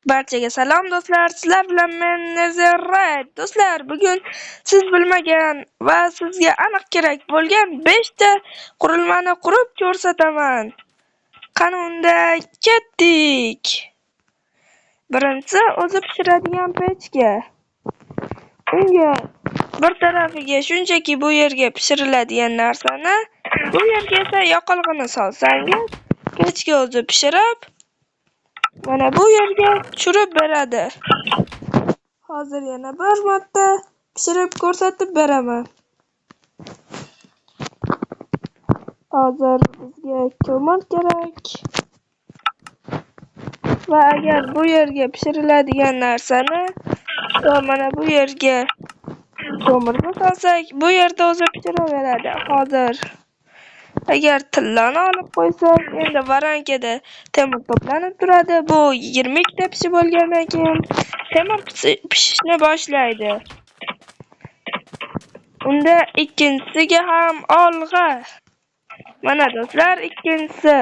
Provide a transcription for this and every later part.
Barchaga salom do'stlar. Sizlar bilan men Nezarrayt. Do'stlar, bugun siz bilmagan va sizga aniq kerak bo'lgan 5 ta qurilmani qurib ko'rsataman. Qani unda ketdik. Birinchisi o'zi pishiradigan pechka. Unga bir tarafiga shunchaki bu yerga pishiriladigan narsani, bu yerga esa yoqilg'ini solsangiz, pechka o'zi pishirib mana bu yerga tushirib beradi. Hozir yana bir marta pishirib ko'rsatib beraman. Hozir bizga ko'mir kerak. Va agar bu yerga pishiriladigan narsani mana bu yerga ko'mirni solsak, bu yerda o'zi pishiraveradi. Hozir agar tillani olib qo'ysak, endi varankada temir to'planib turadi. Bu 20 ta pishib bo'lgandan keyin temir pishishni boshlaydi. Unda ikkinchisiga ham olg'a. Mana do'stlar, ikkinchisi.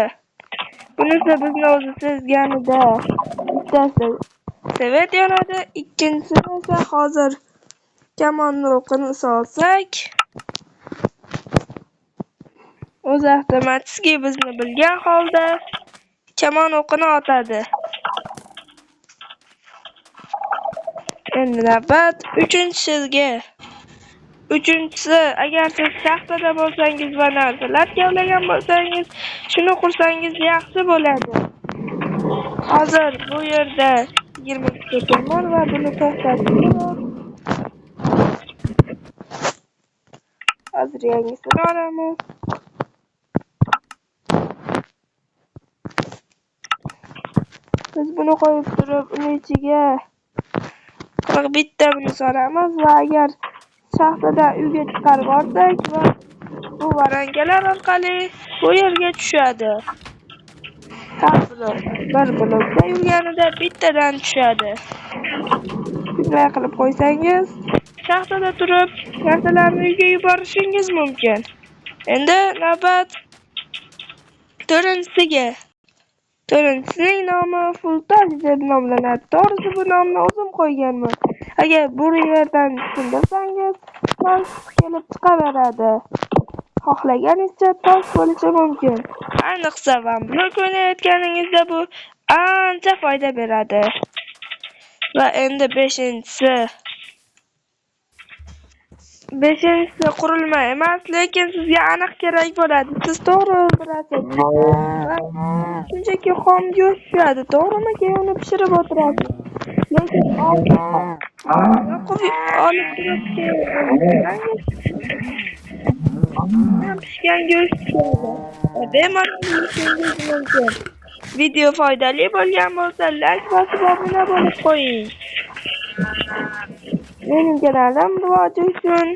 Bunisi bizni o'zi sezganida bittasi sevet yonadi, ikkinchisi esa hozir kamon o'qini solsak, o'zi avtomatik bizni bilgan holda kamon o'qini otadi. Endi navbat uchinchisiga. Uchinchisi, agar siz shaxtada bo'lsangiz va narsalar kavlagan bo'lsangiz, shuni qursangiz yaxshi bo'ladi. Hozir bu yerda 20 ta ko'mir va buni to'xtatib, hozir yangisini olamiz. Biz buni qo'yib turib, uni ichiga 41 ta buni solamiz va agar shaxtadan uyga chiqarib olsak va bu varankalar orqali bu yerga tushadi. Har bir blokda yurganida bittadan tushadi. Shunday qilib qo'ysangiz, shaxtada turib narsalarni uyga yuborishingiz mumkin. Endi navbat to'rtinchisiga. To'rtinchisining nomi Full-Touch deb nomlanadi. To'g'risi bu nomni o'zim qo'yganman. Agar bu yerdan sindirsangiz, tosh kelib chiqaveradi. Xohlaganingizcha tosh bo'lishi mumkin. Ayniqsa One Block o'ynayotganingizda bu ancha foyda beradi. Va endi beshinchisi. Beshinchisi qurilma emas, lekin sizga aniq kerak bo'ladi. Siz to'g'ri bilasiz. Shunchaki xom go'sht tushadi, to'g'rimi? Keyin uni pishirib o'tirasiz. Lekin olib turib pishgan go'sht tushadi. Bemalol yeyishingiz mumkin. Video foydali bo'lgan bo'lsa, like bosib obuna bo'lib qo'ying. Mening kanalim rivoji uchun